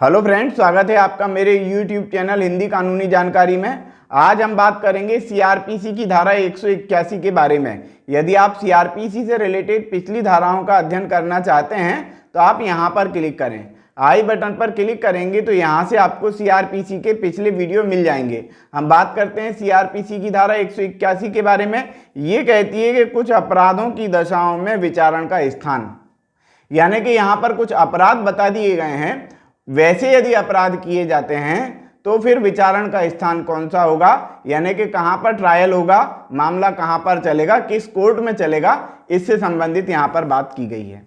Hello friends, स्वागत है आपका मेरे YouTube चैनल हिंदी कानूनी जानकारी में। आज हम बात करेंगे सीआरपीसी की धारा 181 के बारे में। यदि आप सीआरपीसी से रिलेटेड पिछली धाराओं का अध्ययन करना चाहते हैं तो आप यहां पर क्लिक करें। आई बटन पर क्लिक करेंगे तो यहां से आपको सीआरपीसी के पिछले वीडियो मिल जाएंगे। हम बात करते हैं सीआरपीसी की धारा 181 के बारे में। ये कहती है कि कुछ अपराधों की दशाओं में विचारण का स्थान, यानी कि यहाँ पर कुछ अपराध बता दिए गए हैं। वैसे यदि अपराध किए जाते हैं तो फिर विचारण का स्थान कौन सा होगा, यानी कि कहां पर ट्रायल होगा, मामला कहां पर चलेगा, किस कोर्ट में चलेगा, इससे संबंधित यहां पर बात की गई है।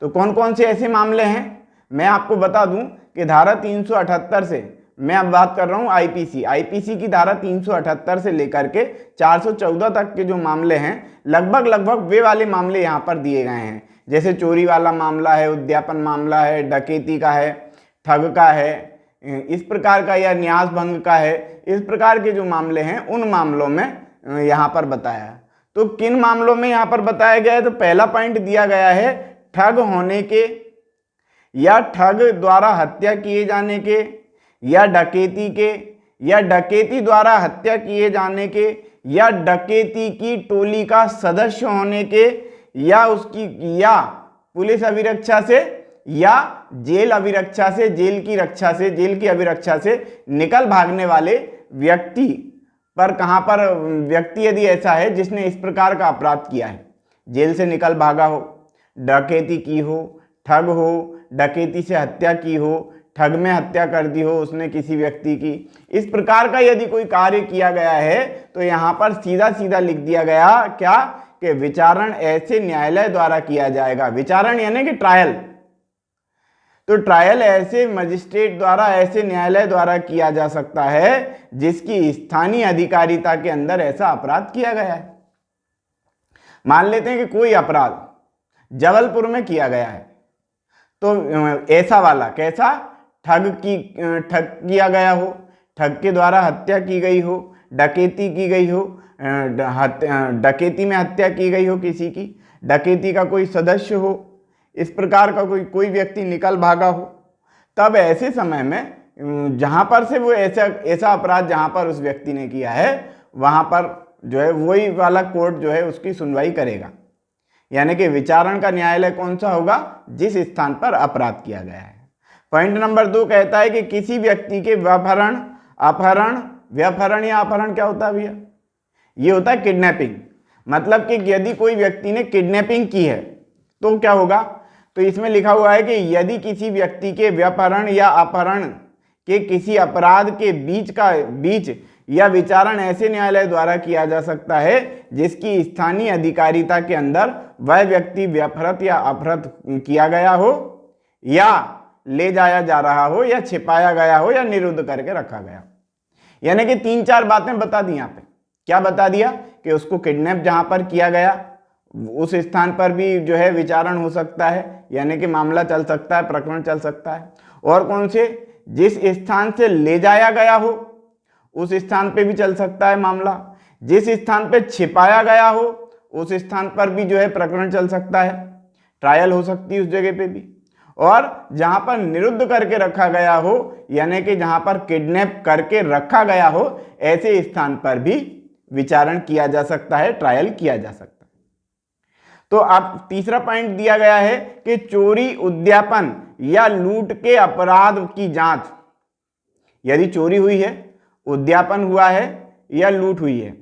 तो कौन कौन से ऐसे मामले हैं मैं आपको बता दूं कि धारा 378 से, मैं अब बात कर रहा हूं आईपीसी की धारा 378 से लेकर के 414 तक के जो मामले हैं, लगभग वे वाले मामले यहां पर दिए गए हैं। जैसे चोरी वाला मामला है, उद्यापन मामला है, डकैती का है, ठग का है, इस प्रकार का, या न्यास भंग का है। इस प्रकार के जो मामले हैं उन मामलों में यहाँ पर बताया है। तो किन मामलों में यहाँ पर बताया गया है, तो पहला पॉइंट दिया गया है ठग होने के, या ठग द्वारा हत्या किए जाने के, या डकैती के, या डकैती द्वारा हत्या किए जाने के, या डकैती की टोली का सदस्य होने के, या उसकी, या पुलिस अभिरक्षा से, या जेल अभिरक्षा से, जेल की अभिरक्षा से निकल भागने वाले व्यक्ति पर, कहां पर व्यक्ति यदि ऐसा है जिसने इस प्रकार का अपराध किया है, जेल से निकल भागा हो, डकैती की हो, ठग हो, डकैती से हत्या की हो, ठग में हत्या कर दी हो उसने किसी व्यक्ति की, इस प्रकार का यदि कोई कार्य किया गया है तो यहां पर सीधा सीधा लिख दिया गया क्या, कि विचारण ऐसे न्यायालय द्वारा किया जाएगा। विचारण यानी कि ट्रायल, तो ट्रायल ऐसे मजिस्ट्रेट द्वारा, ऐसे न्यायालय द्वारा किया जा सकता है जिसकी स्थानीय अधिकारिता के अंदर ऐसा अपराध किया गया है। मान लेते हैं कि कोई अपराध जबलपुर में किया गया है, तो ऐसा वाला कैसा, ठग किया गया हो, ठग के द्वारा हत्या की गई हो, डकैती की गई हो, डकैती में हत्या की गई हो किसी की, डकैती का कोई सदस्य हो, इस प्रकार का कोई व्यक्ति निकल भागा हो, तब ऐसे समय में जहां पर से वो ऐसा अपराध जहां पर उस व्यक्ति ने किया है वहां पर जो है वही वाला कोर्ट जो है उसकी सुनवाई करेगा। यानी कि विचारण का न्यायालय कौन सा होगा, जिस स्थान पर अपराध किया गया है। पॉइंट नंबर 2 कहता है कि किसी व्यक्ति के व्यपहरण, व्यपहरण या अपहरण क्या होता है भैया, ये होता है किडनैपिंग। मतलब कि यदि कोई व्यक्ति ने किडनैपिंग की है तो क्या होगा, तो इसमें लिखा हुआ है कि यदि किसी व्यक्ति के व्यपहरण या अपहरण के किसी अपराध के बीच या विचारण ऐसे न्यायालय द्वारा किया जा सकता है जिसकी स्थानीय अधिकारिता के अंदर वह व्यक्ति व्यपहृत या अपहृत किया गया हो, या ले जाया जा रहा हो, या छिपाया गया हो, या निरुद्ध करके रखा गया। यानी कि 3-4 बातें बता दी। यहाँ पे क्या बता दिया कि उसको किडनैप जहां पर किया गया उस स्थान पर भी जो है विचारण हो सकता है, यानी कि मामला चल सकता है, प्रकरण चल सकता है। और कौन से, जिस स्थान से ले जाया गया हो उस स्थान पे भी चल सकता है मामला, जिस स्थान पे छिपाया गया हो उस स्थान पर भी जो है प्रकरण चल सकता है, ट्रायल हो सकती है उस जगह पे भी। और जहां पर निरुद्ध करके रखा गया हो, यानी कि जहां पर किडनैप करके रखा गया हो, ऐसे स्थान पर भी विचारण किया जा सकता है, ट्रायल किया जा सकता है। तो आप तीसरा पॉइंट दिया गया है कि चोरी, उद्यापन या लूट के अपराध की जांच, यदि चोरी हुई है, उद्यापन हुआ है या लूट हुई है,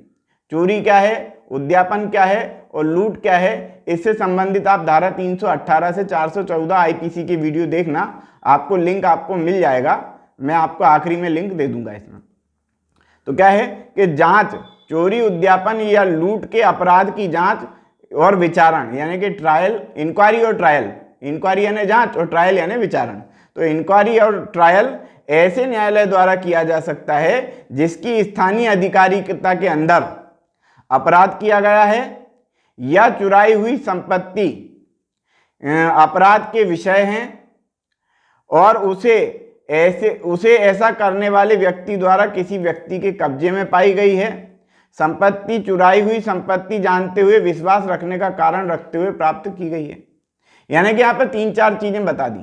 चोरी क्या है, उद्यापन क्या है और लूट क्या है, इससे संबंधित आप धारा 318 से 414 आईपीसी की वीडियो देखना, आपको लिंक आपको मिल जाएगा, मैं आपको आखिरी में लिंक दे दूंगा इसमें। तो क्या है कि जांच, चोरी, उद्यापन या लूट के अपराध की जांच और विचारण, यानी कि ट्रायल, इंक्वायरी और ट्रायल, इंक्वायरी यानी जांच और ट्रायल यानी विचारण। तो इंक्वायरी और ट्रायल ऐसे न्यायालय द्वारा किया जा सकता है जिसकी स्थानीय अधिकारिता के अंदर अपराध किया गया है, या चुराई हुई संपत्ति अपराध के विषय हैं, और उसे ऐसा करने वाले व्यक्ति द्वारा किसी व्यक्ति के कब्जे में पाई गई है, संपत्ति, चुराई हुई संपत्ति जानते हुए, विश्वास रखने का कारण रखते हुए प्राप्त की गई है। यानी कि यहाँ पर 3-4 चीजें बता दी।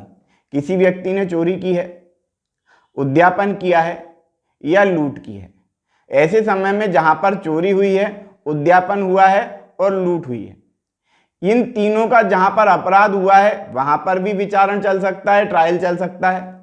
किसी व्यक्ति ने चोरी की है, उद्यापन किया है या लूट की है। ऐसे समय में जहां पर चोरी हुई है, उद्यापन हुआ है और लूट हुई है, इन तीनों का जहां पर अपराध हुआ है वहां पर भी विचारण चल सकता है, ट्रायल चल सकता है।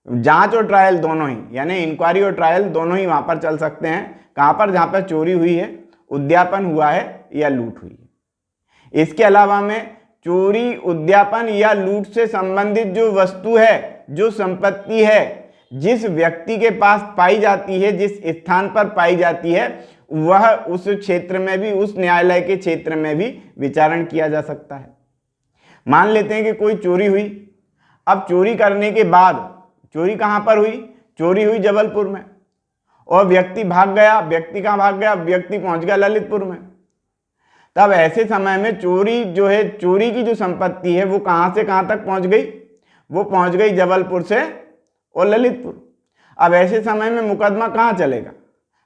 जांच और ट्रायल दोनों ही, यानी इंक्वायरी और ट्रायल दोनों ही वहां पर चल सकते हैं। कहां पर? जहां पर चोरी हुई है, उद्यापन हुआ है या लूट हुई है। इसके अलावा में चोरी, उद्यापन या लूट से संबंधित जो वस्तु है, जो संपत्ति है, जिस व्यक्ति के पास पाई जाती है, जिस स्थान पर पाई जाती है, वह उस क्षेत्र में भी, उस न्यायालय के क्षेत्र में भी विचारण किया जा सकता है। मान लेते हैं कि कोई चोरी हुई। अब चोरी करने के बाद, चोरी कहां पर हुई? चोरी हुई जबलपुर में, और व्यक्ति भाग गया। व्यक्ति कहां भाग गया? व्यक्ति पहुंच गया ललितपुर में। तब ऐसे समय में चोरी जो है, चोरी की जो संपत्ति है वो कहां से कहां तक पहुंच गई? वो पहुंच गई जबलपुर से और ललितपुर। अब ऐसे समय में मुकदमा कहां चलेगा?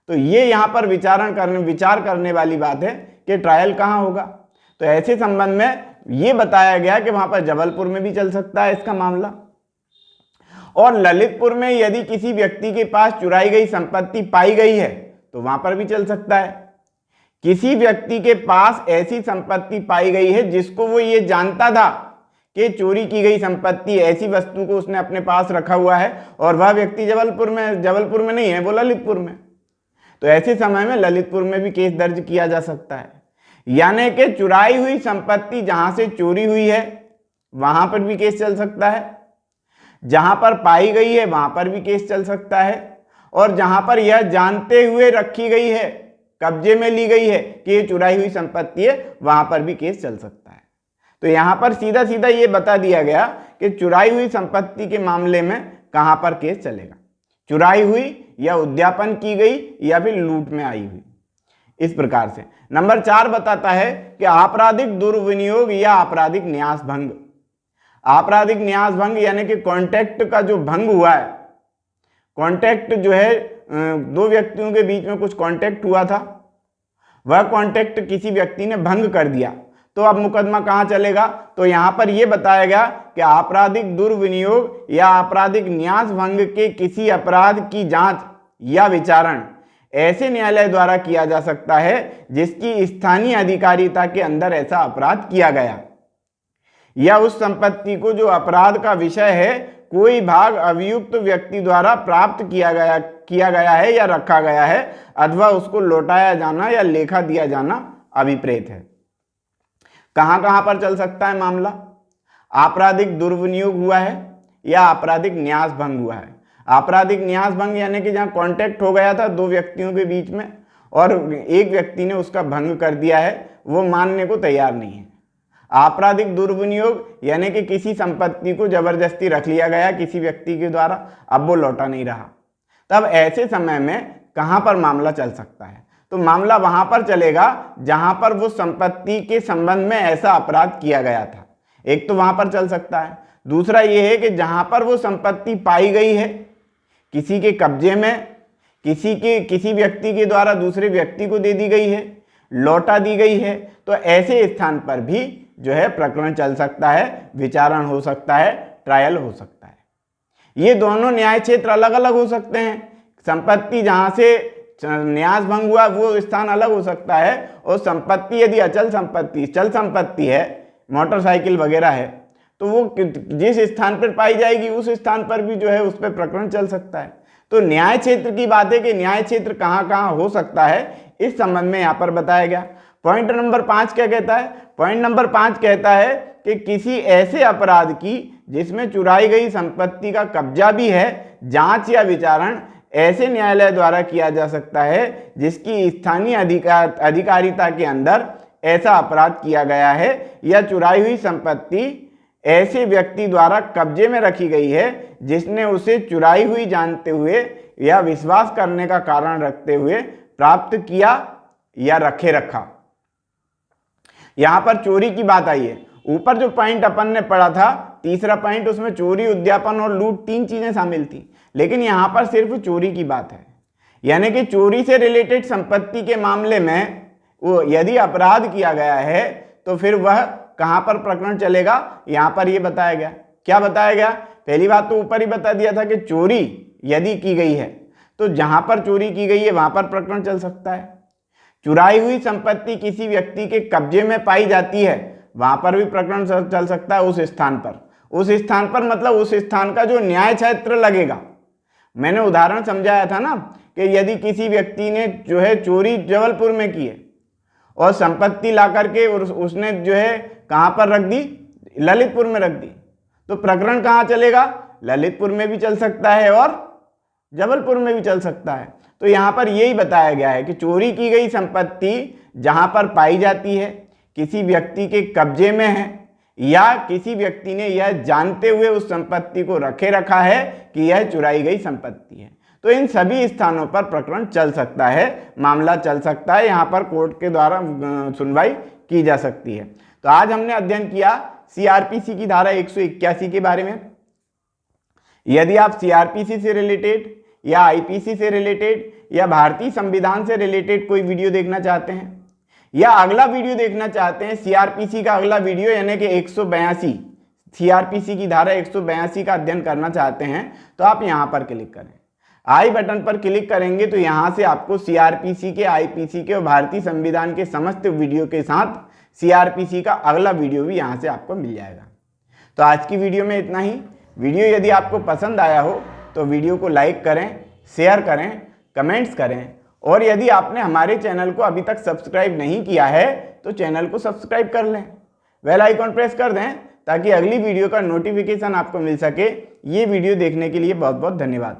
तो ये यहां पर विचार करने वाली बात है कि ट्रायल कहां होगा। तो ऐसे संबंध में ये बताया गया कि वहां पर जबलपुर में भी चल सकता है इसका मामला, और ललितपुर में यदि किसी व्यक्ति के पास चुराई गई संपत्ति पाई गई है तो वहां पर भी चल सकता है। किसी व्यक्ति के पास ऐसी संपत्ति पाई गई है जिसको वो ये जानता था कि चोरी की गई संपत्ति, ऐसी वस्तु को उसने अपने पास रखा हुआ है, और वह व्यक्ति जबलपुर में नहीं है, वो ललितपुर में। तो ऐसे समय में ललितपुर में भी केस दर्ज किया जा सकता है। यानी कि चुराई हुई संपत्ति जहां से चोरी हुई है वहां पर भी केस चल सकता है, जहां पर पाई गई है वहां पर भी केस चल सकता है, और जहां पर यह जानते हुए रखी गई है, कब्जे में ली गई है कि ये चुराई हुई संपत्ति है, वहां पर भी केस चल सकता है। तो यहां पर सीधा सीधा ये बता दिया गया कि चुराई हुई संपत्ति के मामले में कहां पर केस चलेगा, चुराई हुई या उद्यापन की गई या फिर लूट में आई हुई। इस प्रकार से नंबर 4 बताता है कि आपराधिक दुर्विनियोग या आपराधिक न्यास भंग। आपराधिक न्यास भंग यानी कि कॉन्ट्रैक्ट का जो भंग हुआ है, कॉन्ट्रैक्ट जो है, दो व्यक्तियों के बीच में कुछ कॉन्ट्रैक्ट हुआ था, वह कॉन्ट्रैक्ट किसी व्यक्ति ने भंग कर दिया, तो अब मुकदमा कहां चलेगा? तो यहां पर यह बताया गया कि आपराधिक दुर्विनियोग या आपराधिक न्यास भंग के किसी अपराध की जांच या विचारण ऐसे न्यायालय द्वारा किया जा सकता है जिसकी स्थानीय अधिकारिता के अंदर ऐसा अपराध किया गया, या उस संपत्ति को जो अपराध का विषय है कोई भाग अभियुक्त व्यक्ति द्वारा प्राप्त किया गया है या रखा गया है, अथवा उसको लौटाया जाना या लेखा दिया जाना अभिप्रेत है। कहां कहां पर चल सकता है मामला? आपराधिक दुर्विनियोग हुआ है या आपराधिक न्यास भंग हुआ है। आपराधिक न्यास भंग यानी कि जहां कॉन्ट्रैक्ट हो गया था दो व्यक्तियों के बीच में और एक व्यक्ति ने उसका भंग कर दिया है, वो मानने को तैयार नहीं है। आपराधिक दुर्विनियोग यानी कि किसी संपत्ति को जबरदस्ती रख लिया गया किसी व्यक्ति के द्वारा, अब वो लौटा नहीं रहा। तब ऐसे समय में कहां पर मामला चल सकता है? तो मामला वहां पर चलेगा जहां पर वो संपत्ति के संबंध में ऐसा अपराध किया गया था। एक तो वहां पर चल सकता है, दूसरा ये है कि जहां पर वो संपत्ति पाई गई है किसी के कब्जे में, किसी व्यक्ति के द्वारा दूसरे व्यक्ति को दे दी गई है, लौटा दी गई है, तो ऐसे स्थान पर भी जो है प्रकरण चल सकता है, विचारण हो सकता है, ट्रायल हो सकता है। ये दोनों न्याय क्षेत्र अलग अलग हो सकते हैं। संपत्ति जहां से न्यास भंग हुआ वो स्थान अलग हो सकता है, और संपत्ति यदि अचल संपत्ति, चल संपत्ति है, मोटरसाइकिल वगैरह है, तो वो जिस स्थान पर पाई जाएगी उस स्थान पर भी जो है उस पर प्रकरण चल सकता है। तो न्याय क्षेत्र की बात है कि न्याय क्षेत्र कहां कहां हो सकता है, इस संबंध में यहां पर बताया गया। पॉइंट नंबर 5 क्या कहता है? पॉइंट नंबर 5 कहता है कि किसी ऐसे अपराध की जिसमें चुराई गई संपत्ति का कब्जा भी है, जांच या विचारण ऐसे न्यायालय द्वारा किया जा सकता है जिसकी स्थानीय अधिकारिता के अंदर ऐसा अपराध किया गया है, या चुराई हुई संपत्ति ऐसे व्यक्ति द्वारा कब्जे में रखी गई है जिसने उसे चुराई हुई जानते हुए या विश्वास करने का कारण रखते हुए प्राप्त किया या रखा। यहां पर चोरी की बात आई है। ऊपर जो पॉइंट अपन ने पढ़ा था, तीसरा पॉइंट, उसमें चोरी, उद्यापन और लूट 3 चीजें शामिल थी, लेकिन यहां पर सिर्फ चोरी की बात है। यानी कि चोरी से रिलेटेड संपत्ति के मामले में वो यदि अपराध किया गया है तो फिर वह कहां पर प्रकरण चलेगा, यहां पर यह बताया गया। क्या बताया गया? पहली बात तो ऊपर ही बता दिया था कि चोरी यदि की गई है तो जहां पर चोरी की गई है वहां पर प्रकरण चल सकता है। चुराई हुई संपत्ति किसी व्यक्ति के कब्जे में पाई जाती है वहां पर भी प्रकरण चल सकता है। उस स्थान पर मतलब उस स्थान का जो न्याय क्षेत्र लगेगा। मैंने उदाहरण समझाया था ना कि यदि किसी व्यक्ति ने जो है चोरी जबलपुर में की है और संपत्ति ला करके उसने जो है कहां पर रख दी, ललितपुर में रख दी, तो प्रकरण कहां चलेगा, ललितपुर में भी चल सकता है और जबलपुर में भी चल सकता है। तो यहां पर यही बताया गया है कि चोरी की गई संपत्ति जहां पर पाई जाती है, किसी व्यक्ति के कब्जे में है या किसी व्यक्ति ने यह जानते हुए उस संपत्ति को रखे रखा है कि यह चुराई गई संपत्ति है, तो इन सभी स्थानों पर प्रकरण चल सकता है, मामला चल सकता है, यहाँ पर कोर्ट के द्वारा सुनवाई की जा सकती है। तो आज हमने अध्ययन किया सीआरपीसी की धारा 181 के बारे में। यदि आप सीआरपीसी से रिलेटेड या आईपीसी से रिलेटेड या भारतीय संविधान से रिलेटेड कोई वीडियो देखना चाहते हैं या अगला वीडियो देखना चाहते हैं, सीआरपीसी का अगला वीडियो यानी कि 182 सीआरपीसी की धारा 182 का अध्ययन करना चाहते हैं, तो आप यहां पर क्लिक करें। आई बटन पर क्लिक करेंगे तो यहां से आपको सीआरपीसी के, आईपीसी के और भारतीय संविधान के समस्त वीडियो के साथ सीआरपीसी का अगला वीडियो भी यहां से आपको मिल जाएगा। तो आज की वीडियो में इतना ही। वीडियो यदि आपको पसंद आया हो तो वीडियो को लाइक करें, शेयर करें, कमेंट्स करें, और यदि आपने हमारे चैनल को अभी तक सब्सक्राइब नहीं किया है तो चैनल को सब्सक्राइब कर लें, बेल आइकॉन प्रेस कर दें ताकि अगली वीडियो का नोटिफिकेशन आपको मिल सके। ये वीडियो देखने के लिए बहुत बहुत धन्यवाद।